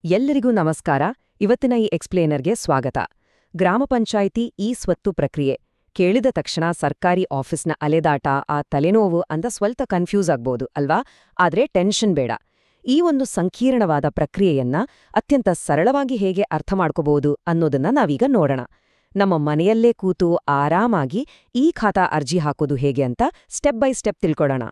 ಎಲ್ಲರಿಗೂ ನಮಸ್ಕಾರ. ಇವತ್ತಿನ ಈ ಎಕ್ಸ್ಪ್ಲೇನರ್ಗೆ ಸ್ವಾಗತ. ಗ್ರಾಮ ಪಂಚಾಯಿತಿ ಸ್ವತ್ತು ಪ್ರಕ್ರಿಯೆ ಕೇಳಿದ ತಕ್ಷಣ ಸರ್ಕಾರಿ ಆಫೀಸ್ನ ಅಲೆದಾಟ, ಆ ತಲೆನೋವು ಅಂತ ಸ್ವಲ್ಪ ಕನ್ಫ್ಯೂಸ್ ಆಗ್ಬೋದು ಅಲ್ವಾ? ಆದ್ರೆ ಟೆನ್ಷನ್ ಬೇಡ. ಈ ಒಂದು ಸಂಕೀರ್ಣವಾದ ಪ್ರಕ್ರಿಯೆಯನ್ನ ಅತ್ಯಂತ ಸರಳವಾಗಿ ಹೇಗೆ ಅರ್ಥ ಮಾಡ್ಕೋಬಹುದು ಅನ್ನೋದನ್ನ ನಾವೀಗ ನೋಡೋಣ. ನಮ್ಮ ಮನೆಯಲ್ಲೇ ಕೂತು ಆರಾಮಾಗಿ ಈ ಖಾತಾ ಅರ್ಜಿ ಹಾಕೋದು ಹೇಗೆ ಅಂತ ಸ್ಟೆಪ್ ಬೈ ಸ್ಟೆಪ್ ತಿಳ್ಕೊಳ್ಳೋಣ.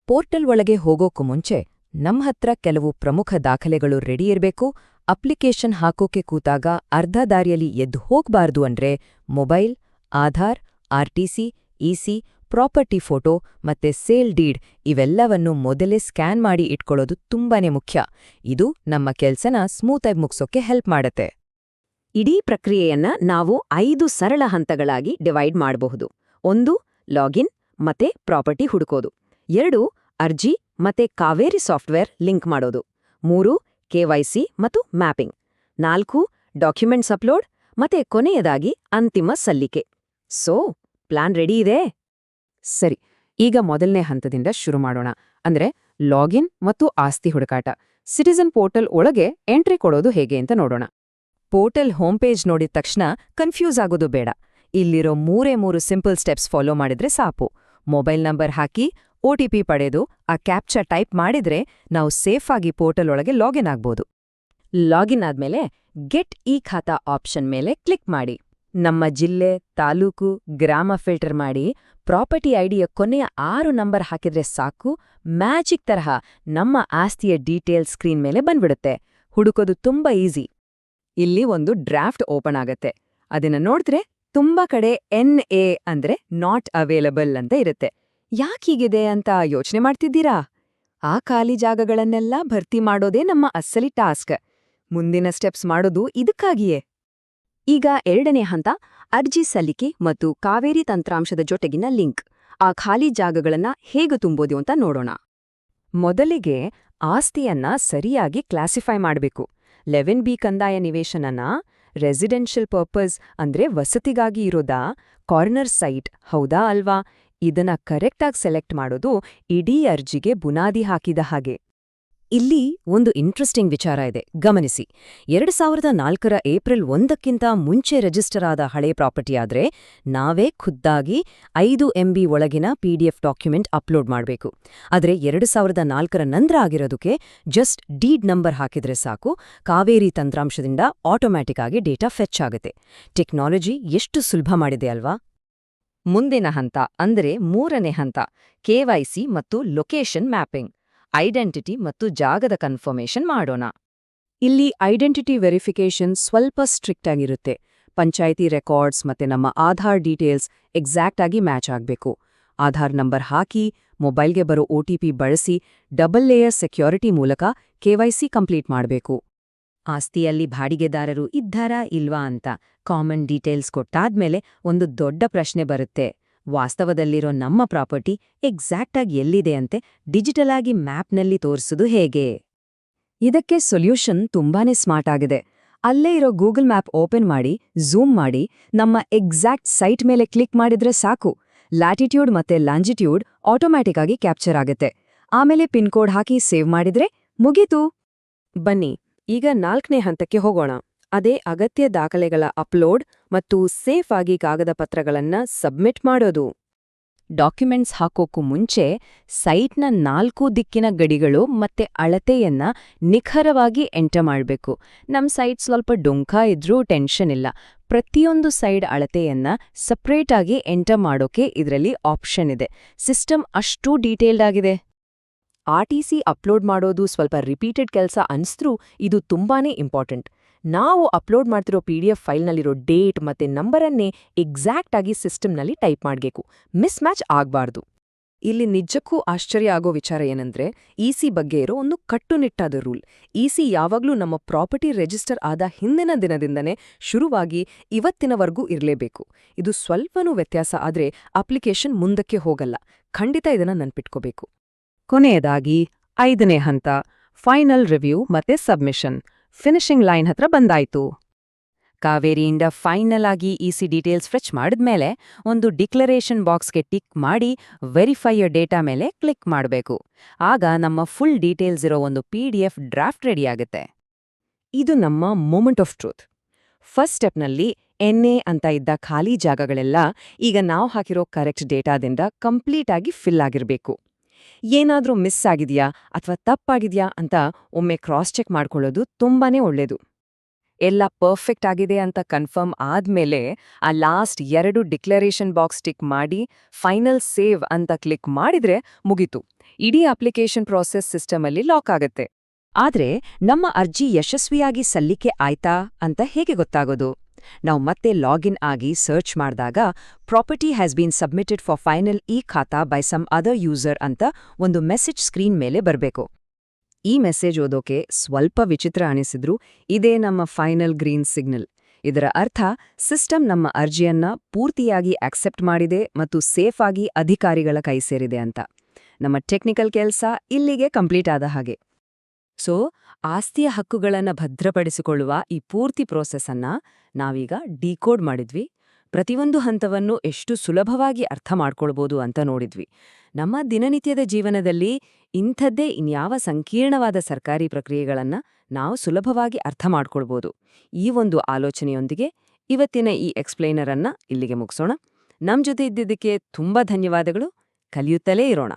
ಪೋರ್ಟಲ್ ಒಳಗೆ ಹೋಗೋಕ್ಕೂ ಮುಂಚೆ ನಮ್ಹತ್ರ ಕೆಲವು ಪ್ರಮುಖ ದಾಖಲೆಗಳು ರೆಡಿ ಇರ್ಬೇಕು. ಅಪ್ಲಿಕೇಶನ್ ಹಾಕೋಕೆ ಕೂತಾಗ ಅರ್ಧ ದಾರಿಯಲ್ಲಿ ಎದ್ದು ಹೋಗ್ಬಾರ್ದು ಅಂದ್ರೆ mobile, Aadhaar, RTC, EC, property photo ಮತ್ತೆ ಸೇಲ್ ಡೀಡ್ ಇವೆಲ್ಲವನ್ನು ಮೊದಲೇ ಸ್ಕ್ಯಾನ್ ಮಾಡಿ ಇಟ್ಕೊಳ್ಳೋದು ತುಂಬಾನೇ ಮುಖ್ಯ. ಇದು ನಮ್ಮ ಕೆಲ್ಸನ ಸ್ಮೂತಾಗಿ ಮುಗ್ಸೋಕೆ ಹೆಲ್ಪ್ ಮಾಡತ್ತೆ. ಇಡೀ ಪ್ರಕ್ರಿಯೆಯನ್ನ ನಾವು 5 ಸರಳ ಹಂತಗಳಾಗಿ ಡಿವೈಡ್ ಮಾಡಬಹುದು. 1. ಲಾಗಿನ್ ಮತ್ತೆ ಪ್ರಾಪರ್ಟಿ ಹುಡುಕೋದು. 2. ಅರ್ಜಿ ಮತ್ತೆ ಕಾವೇರಿ ಸಾಫ್ಟ್ವೇರ್ ಲಿಂಕ್ ಮಾಡೋದು. 3. ಕೆವೈಸಿ ಮತ್ತು ಮ್ಯಾಪಿಂಗ್. 4. ಡಾಕ್ಯುಮೆಂಟ್ಸ್ ಅಪ್ಲೋಡ್ ಮತ್ತೆ ಕೊನೆಯದಾಗಿ ಅಂತಿಮ ಸಲ್ಲಿಕೆ. ಸೋ ಪ್ಲಾನ್ ರೆಡಿ ಇದೆ? ಸರಿ, ಈಗ ಮೊದಲನೇ ಹಂತದಿಂದ ಶುರು ಮಾಡೋಣ. ಅಂದ್ರೆ ಲಾಗಿನ್ ಮತ್ತು ಆಸ್ತಿ ಹುಡುಕಾಟ. ಸಿಟಿಜನ್ ಪೋರ್ಟಲ್ ಒಳಗೆ ಎಂಟ್ರಿ ಕೊಡೋದು ಹೇಗೆ ಅಂತ ನೋಡೋಣ. ಪೋರ್ಟಲ್ ಹೋಮ್ ಪೇಜ್ ನೋಡಿದ ತಕ್ಷಣ ಕನ್ಫ್ಯೂಸ್ ಆಗೋದು ಬೇಡ. ಇಲ್ಲಿರೋ 3 ಸಿಂಪಲ್ ಸ್ಟೆಪ್ಸ್ ಫಾಲೋ ಮಾಡಿದ್ರೆ ಸಾಕು. ಮೊಬೈಲ್ ನಂಬರ್ ಹಾಕಿ OTP ಪಡೆದು ಆ ಕ್ಯಾಪ್ಚರ್ ಟೈಪ್ ಮಾಡಿದ್ರೆ ನಾವು ಸೇಫ್ ಆಗಿ ಪೋರ್ಟಲ್ ಒಳಗೆ ಲಾಗಿನ್ ಆಗ್ಬೋದು. ಲಾಗಿನ್ ಆದ್ಮೇಲೆ ಗೆಟ್ ಇ ಖಾತಾ ಆಪ್ಷನ್ ಮೇಲೆ ಕ್ಲಿಕ್ ಮಾಡಿ. ನಮ್ಮ ಜಿಲ್ಲೆ, ತಾಲೂಕು, ಗ್ರಾಮ ಫಿಲ್ಟರ್ ಮಾಡಿ ಪ್ರಾಪರ್ಟಿ ಐಡಿಯ ಕೊನೆಯ 6 ನಂಬರ್ ಹಾಕಿದ್ರೆ ಸಾಕು. ಮ್ಯಾಜಿಕ್ ತರಹ ನಮ್ಮ ಆಸ್ತಿಯ ಡೀಟೇಲ್ಸ್ ಸ್ಕ್ರೀನ್ ಮೇಲೆ ಬಂದ್ಬಿಡುತ್ತೆ. ಹುಡುಕೋದು ತುಂಬಾ ಈಸಿ. ಇಲ್ಲಿ ಒಂದು ಡ್ರಾಫ್ಟ್ ಓಪನ್ ಆಗತ್ತೆ. ಅದನ್ನ ನೋಡಿದ್ರೆ ತುಂಬಾ ಕಡೆ NA ಅಂದ್ರೆ ನಾಟ್ ಅವೈಲಬಲ್ ಅಂತ ಇರುತ್ತೆ. ಯಾಕೀಗಿದೆ ಅಂತ ಯೋಚನೆ ಮಾಡ್ತಿದ್ದೀರಾ? ಆ ಖಾಲಿ ಜಾಗಗಳನ್ನೆಲ್ಲ ಭರ್ತಿ ಮಾಡೋದೇ ನಮ್ಮ ಅಸಲಿ ಟಾಸ್ಕ್. ಮುಂದಿನ ಸ್ಟೆಪ್ಸ್ ಮಾಡೋದು ಇದಕ್ಕಾಗಿಯೇ. ಈಗ 2ನೇ ಹಂತ, ಅರ್ಜಿ ಸಲ್ಲಿಕೆ ಮತ್ತು ಕಾವೇರಿ ತಂತ್ರಾಂಶದ ಜೊತೆಗಿನ ಲಿಂಕ್. ಆ ಖಾಲಿ ಜಾಗಗಳನ್ನ ಹೇಗೆ ತುಂಬೋದು ಅಂತ ನೋಡೋಣ. ಮೊದಲಿಗೆ ಆಸ್ತಿಯನ್ನ ಸರಿಯಾಗಿ ಕ್ಲಾಸಿಫೈ ಮಾಡಬೇಕು. 11B ಕಂದಾಯ ನಿವೇಶನನ ರೆಸಿಡೆನ್ಷಿಯಲ್ ಪರ್ಪಸ್ ಅಂದ್ರೆ ವಸತಿಗಾಗಿ ಇರೋದಾ, ಕಾರ್ನರ್ ಸೈಟ್ ಹೌದಾ ಅಲ್ವಾ, ಇದನ್ನ ಕರೆಕ್ಟಾಗಿ ಸೆಲೆಕ್ಟ್ ಮಾಡೋದು ಇಡೀ ಅರ್ಜಿಗೆ ಬುನಾದಿ ಹಾಕಿದ ಹಾಗೆ. ಇಲ್ಲಿ ಒಂದು ಇಂಟ್ರೆಸ್ಟಿಂಗ್ ವಿಚಾರ ಇದೆ, ಗಮನಿಸಿ. 2004ರ ಏಪ್ರಿಲ್ 1ಕ್ಕಿಂತ ಮುಂಚೆ ರಿಜಿಸ್ಟರ್ ಆದ ಹಳೆ ಪ್ರಾಪರ್ಟಿ ಆದ್ರೆ ನಾವೇ ಖುದ್ದಾಗಿ 5 MB ಒಳಗಿನ PDF ಡಾಕ್ಯುಮೆಂಟ್ ಅಪ್ಲೋಡ್ ಮಾಡಬೇಕು. ಆದ್ರೆ 2004ರ ನಂತರ ಆಗಿರೋದಕ್ಕೆ ಜಸ್ಟ್ ಡೀಡ್ ನಂಬರ್ ಹಾಕಿದ್ರೆ ಸಾಕು. ಕಾವೇರಿ ತಂತ್ರಾಂಶದಿಂದ ಆಟೋಮ್ಯಾಟಿಕ್ ಆಗಿ ಡೇಟಾ ಫೆಚ್ ಆಗುತ್ತೆ. ಟೆಕ್ನಾಲಜಿ ಎಷ್ಟು ಸುಲಭ ಮಾಡಿದೆ ಅಲ್ವಾ? ಮುಂದಿನ ಹಂತ ಅಂದ್ರೆ 3ನೇ ಹಂತ, ಕೆವೈಸಿ ಮತ್ತು ಲೊಕೇಶನ್ ಮ್ಯಾಪಿಂಗ್. ಐಡೆಂಟಿಟಿ ಮತ್ತು ಜಾಗದ ಕನ್ಫರ್ಮೇಷನ್ ಮಾಡೋಣ. ಇಲ್ಲಿ ಐಡೆಂಟಿಟಿ ವೆರಿಫಿಕೇಷನ್ ಸ್ವಲ್ಪ ಸ್ಟ್ರಿಕ್ಟ್ ಆಗಿರುತ್ತೆ. ಪಂಚಾಯಿತಿ ರೆಕಾರ್ಡ್ಸ್ ಮತ್ತೆ ನಮ್ಮ ಆಧಾರ್ ಡೀಟೇಲ್ಸ್ ಎಕ್ಸಾಕ್ಟ್ ಆಗಿ ಮ್ಯಾಚ್ ಆಗಬೇಕು. ಆಧಾರ್ ನಂಬರ್ ಹಾಕಿ, ಮೊಬೈಲ್ಗೆ ಬರೋ OTP ಬಳಸಿ ಡಬಲ್ ಲೇಯರ್ ಸೆಕ್ಯೂರಿಟಿ ಮೂಲಕ ಕೆವೈಸಿ ಕಂಪ್ಲೀಟ್ ಮಾಡಬೇಕು. ಆಸ್ತಿಯಲ್ಲಿ ಬಾಡಿಗೆದಾರರು ಇದ್ದಾರಾ ಇಲ್ವಾ ಅಂತ ಕಾಮನ್ ಡೀಟೇಲ್ಸ್ ಕೊಟ್ಟಾದ್ಮೇಲೆ ಒಂದು ದೊಡ್ಡ ಪ್ರಶ್ನೆ ಬರುತ್ತೆ. ವಾಸ್ತವದಲ್ಲಿರೋ ನಮ್ಮ ಪ್ರಾಪರ್ಟಿ ಎಕ್ಸಾಕ್ಟಾಗಿ ಎಲ್ಲಿದೆ ಅಂತೆ ಡಿಜಿಟಲ್ ಆಗಿ ಮ್ಯಾಪ್ನಲ್ಲಿ ತೋರಿಸೋದು ಹೇಗೆ? ಇದಕ್ಕೆ ಸೊಲ್ಯೂಷನ್ ತುಂಬಾನೇ ಸ್ಮಾರ್ಟ್ ಆಗಿದೆ. ಅಲ್ಲೇ ಇರೋ ಗೂಗಲ್ ಮ್ಯಾಪ್ ಓಪನ್ ಮಾಡಿ, ಝೂಮ್ ಮಾಡಿ, ನಮ್ಮ ಎಕ್ಸಾಕ್ಟ್ ಸೈಟ್ ಮೇಲೆ ಕ್ಲಿಕ್ ಮಾಡಿದ್ರೆ ಸಾಕು. ಲ್ಯಾಟಿಟ್ಯೂಡ್ ಮತ್ತೆ ಲಾಂಜಿಟ್ಯೂಡ್ ಆಟೋಮ್ಯಾಟಿಕ್ ಆಗಿ ಕ್ಯಾಪ್ಚರ್ ಆಗುತ್ತೆ. ಆಮೇಲೆ ಪಿನ್ ಕೋಡ್ ಹಾಕಿ ಸೇವ್ ಮಾಡಿದ್ರೆ ಮುಗೀತು. ಬನ್ನಿ ಈಗ 4ನೇ ಹಂತಕ್ಕೆ ಹೋಗೋಣ. ಅದೇ ಅಗತ್ಯ ದಾಖಲೆಗಳ ಅಪ್ಲೋಡ್ ಮತ್ತು ಸೇಫ್ ಆಗಿ ಕಾಗದ ಪತ್ರಗಳನ್ನ ಸಬ್ಮಿಟ್ ಮಾಡೋದು. ಡಾಕ್ಯುಮೆಂಟ್ಸ್ ಹಾಕೋಕ್ಕೂ ಮುಂಚೆ ಸೈಟ್ನ 4 ದಿಕ್ಕಿನ ಗಡಿಗಳು ಮತ್ತೆ ಅಳತೆಯನ್ನ ನಿಖರವಾಗಿ ಎಂಟರ್ ಮಾಡಬೇಕು. ನಮ್ ಸೈಟ್ ಸ್ವಲ್ಪ ಡೊಂಕ ಇದ್ರೂ ಟೆನ್ಷನ್ ಇಲ್ಲ. ಪ್ರತಿಯೊಂದು ಸೈಡ್ ಅಳತೆಯನ್ನ ಸಪ್ರೇಟ್ ಆಗಿ ಎಂಟರ್ ಮಾಡೋಕೆ ಇದರಲ್ಲಿ ಆಪ್ಷನ್ ಇದೆ. ಸಿಸ್ಟಮ್ ಅಷ್ಟೂ ಡೀಟೇಲ್ಡ್ ಆಗಿದೆ. RTC ಅಪ್ಲೋಡ್ ಮಾಡೋದು ಸ್ವಲ್ಪ ರಿಪೀಟೆಡ್ ಕೆಲಸ ಅನ್ಸ್ತ್ರೂ ಇದು ತುಂಬಾನೇ ಇಂಪಾರ್ಟೆಂಟ್. ನಾವು ಅಪ್ಲೋಡ್ ಮಾಡ್ತಿರೋ PDF ಫೈಲ್ನಲ್ಲಿರೋ ಡೇಟ್ ಮತ್ತೆ ನಂಬರನ್ನೇ ಎಕ್ಸಾಕ್ಟ್ ಆಗಿ ಸಿಸ್ಟಮ್ನಲ್ಲಿ ಟೈಪ್ ಮಾಡಬೇಕು. ಮಿಸ್ ಮ್ಯಾಚ್ ಆಗ್ಬಾರ್ದು. ಇಲ್ಲಿ ನಿಜಕ್ಕೂ ಆಶ್ಚರ್ಯ ಆಗೋ ವಿಚಾರ ಏನಂದ್ರೆ EC ಬಗ್ಗೆ ಇರೋ ಒಂದು ಕಟ್ಟುನಿಟ್ಟಾದ ರೂಲ್. EC ಯಾವಾಗ್ಲೂ ನಮ್ಮ ಪ್ರಾಪರ್ಟಿ ರಿಜಿಸ್ಟರ್ ಆದ ಹಿಂದಿನ ದಿನದಿಂದನೇ ಶುರುವಾಗಿ ಇವತ್ತಿನವರೆಗೂ ಇರಲೇಬೇಕು. ಇದು ಸ್ವಲ್ಪನೂ ವ್ಯತ್ಯಾಸ ಆದ್ರೆ ಅಪ್ಲಿಕೇಶನ್ ಮುಂದಕ್ಕೆ ಹೋಗಲ್ಲ. ಖಂಡಿತ ಇದನ್ನ ನೆನ್ಪಿಟ್ಕೋಬೇಕು. ಕೊನೆಯದಾಗಿ 5ನೇ ಹಂತ, ಫೈನಲ್ ರಿವ್ಯೂ ಮತ್ತೆ ಸಬ್ಮಿಷನ್. ಫಿನಿಶಿಂಗ್ ಲೈನ್ ಹತ್ರ ಬಂದಾಯ್ತು. ಕಾವೇರಿಯಿಂದ ಫೈನಲ್ ಆಗಿ EC ಡೀಟೇಲ್ಸ್ ಫೆಚ್ ಮಾಡಿದ್ಮೇಲೆ ಒಂದು ಡಿಕ್ಲರೇಷನ್ ಬಾಕ್ಸ್ಗೆ ಟಿಕ್ ಮಾಡಿ ವೆರಿಫೈ ಯೋರ್ ಡೇಟಾ ಮೇಲೆ ಕ್ಲಿಕ್ ಮಾಡಬೇಕು. ಆಗ ನಮ್ಮ ಫುಲ್ ಡೀಟೇಲ್ಸ್ ಇರೋ ಒಂದು PDF ಡ್ರಾಫ್ಟ್ ರೆಡಿ ಆಗುತ್ತೆ. ಇದು ನಮ್ಮ ಮೊಮೆಂಟ್ ಆಫ್ ಟ್ರೂತ್. ಫಸ್ಟ್ ಸ್ಟೆಪ್ನಲ್ಲಿ ಎನ್ಎ ಅಂತ ಇದ್ದ ಖಾಲಿ ಜಾಗಗಳೆಲ್ಲ ಈಗ ನಾವು ಹಾಕಿರೋ ಕರೆಕ್ಟ್ ಡೇಟಾದಿಂದ ಕಂಪ್ಲೀಟ್ ಆಗಿ ಫಿಲ್ ಆಗಿರಬೇಕು. ಏನಾದ್ರೂ ಮಿಸ್ ಆಗಿದೆಯಾ ಅಥವಾ ತಪ್ಪಾಗಿದೆಯಾ ಅಂತ ಒಮ್ಮೆ ಕ್ರಾಸ್ ಚೆಕ್ ಮಾಡ್ಕೊಳ್ಳೋದು ತುಂಬಾನೇ ಒಳ್ಳೇದು. ಎಲ್ಲ ಪರ್ಫೆಕ್ಟ್ ಆಗಿದೆ ಅಂತ ಕನ್ಫರ್ಮ್ ಆದ್ಮೇಲೆ ಆ ಲಾಸ್ಟ್ 2 ಡಿಕ್ಲರೇಷನ್ ಬಾಕ್ಸ್ ಟಿಕ್ ಮಾಡಿ ಫೈನಲ್ ಸೇವ್ ಅಂತ ಕ್ಲಿಕ್ ಮಾಡಿದ್ರೆ ಮುಗೀತು. ಇಡೀ ಅಪ್ಲಿಕೇಶನ್ ಪ್ರಾಸೆಸ್ ಸಿಸ್ಟಮಲ್ಲಿ ಲಾಕ್ ಆಗತ್ತೆ. ಆದ್ರೆ ನಮ್ಮ ಅರ್ಜಿ ಯಶಸ್ವಿಯಾಗಿ ಸಲ್ಲಿಕೆ ಆಯ್ತಾ ಅಂತ ಹೇಗೆ ಗೊತ್ತಾಗೋದು? ನಾವು ಮತ್ತೆ ಲಾಗಿನ್ ಆಗಿ ಸರ್ಚ್ ಮಾಡಿದಾಗ property has been submitted for final e-Khata by some other user ಅಂತ ಒಂದು ಮೆಸೇಜ್ ಸ್ಕ್ರೀನ್ ಮೇಲೆ ಬರಬೇಕು. ಈ ಮೆಸೇಜ್ ಓದೋಕೆ ಸ್ವಲ್ಪ ವಿಚಿತ್ರ ಅನಿಸಿದ್ರೂ ಇದೇ ನಮ್ಮ ಫೈನಲ್ ಗ್ರೀನ್ ಸಿಗ್ನಲ್. ಇದರ ಅರ್ಥ ಸಿಸ್ಟಮ್ ನಮ್ಮ ಅರ್ಜಿಯನ್ನ ಪೂರ್ತಿಯಾಗಿ ಅಕ್ಸೆಪ್ಟ್ ಮಾಡಿದೆ ಮತ್ತು ಸೇಫ್ ಆಗಿ ಅಧಿಕಾರಿಗಳ ಕೈ ಸೇರಿದೆ ಅಂತ. ನಮ್ಮ ಟೆಕ್ನಿಕಲ್ ಕೆಲಸ ಇಲ್ಲಿಗೆ ಕಂಪ್ಲೀಟ್ ಆದ ಹಾಗೆ. ಸೊ ಆಸ್ತಿಯ ಹಕ್ಕುಗಳನ್ನು ಭದ್ರಪಡಿಸಿಕೊಳ್ಳುವ ಈ ಪೂರ್ತಿ ಪ್ರೋಸೆಸ್ಸನ್ನ ನಾವೀಗ ಡಿಕೋಡ್ ಮಾಡಿದ್ವಿ. ಪ್ರತಿಯೊಂದು ಹಂತವನ್ನು ಎಷ್ಟು ಸುಲಭವಾಗಿ ಅರ್ಥ ಮಾಡ್ಕೊಳ್ಬೋದು ಅಂತ ನೋಡಿದ್ವಿ. ನಮ್ಮ ದಿನನಿತ್ಯದ ಜೀವನದಲ್ಲಿ ಇಂಥದ್ದೇ ಇನ್ಯಾವ ಸಂಕೀರ್ಣವಾದ ಸರ್ಕಾರಿ ಪ್ರಕ್ರಿಯೆಗಳನ್ನ ನಾವು ಸುಲಭವಾಗಿ ಅರ್ಥ ಮಾಡ್ಕೊಳ್ಬೋದು. ಈ ಒಂದು ಆಲೋಚನೆಯೊಂದಿಗೆ ಇವತ್ತಿನ ಈ ಎಕ್ಸ್ಪ್ಲೇನರ್ ಅನ್ನ ಇಲ್ಲಿಗೆ ಮುಗಿಸೋಣ. ನಮ್ ಜೊತೆ ಇದ್ದಿದ್ದಕ್ಕೆ ತುಂಬಾ ಧನ್ಯವಾದಗಳು. ಕಲಿಯುತ್ತಲೇ ಇರೋಣ.